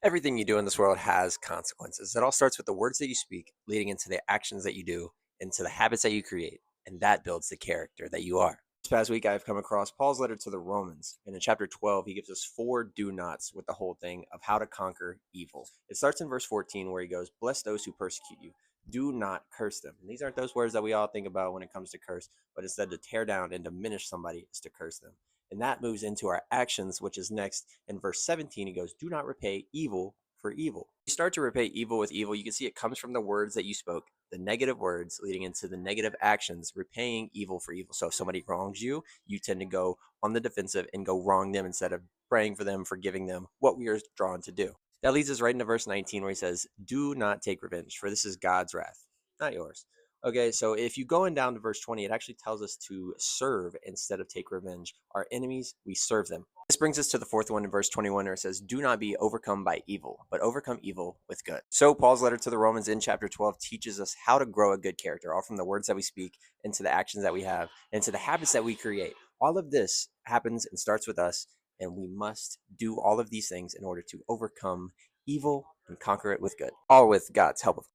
Everything you do in this world has consequences. It all starts with the words that you speak, leading into the actions that you do, into the habits that you create, and that builds the character that you are. This past week, I've come across Paul's letter to the Romans, and in chapter 12, he gives us four do nots with the whole thing of how to conquer evil. It starts in verse 14, where he goes, "Bless those who persecute you. Do not curse them." And these aren't those words that we all think about when it comes to curse, but instead to tear down and diminish somebody is to curse them. And that moves into our actions, which is next in verse 17. He goes, "Do not repay evil for evil." You start to repay evil with evil. You can see it comes from the words that you spoke, the negative words leading into the negative actions, repaying evil for evil. So if somebody wrongs you, you tend to go on the defensive and go wrong them instead of praying for them, forgiving them, what we are drawn to do. That leads us right into verse 19 where he says, "Do not take revenge, for this is God's wrath, not yours." Okay, so if you go in down to verse 20, it actually tells us to serve instead of take revenge. Our enemies, we serve them. This brings us to the fourth one in verse 21 where it says, "Do not be overcome by evil, but overcome evil with good." So Paul's letter to the Romans in chapter 12 teaches us how to grow a good character, all from the words that we speak into the actions that we have, into the habits that we create. All of this happens and starts with us, and we must do all of these things in order to overcome evil and conquer it with good, all with God's help, of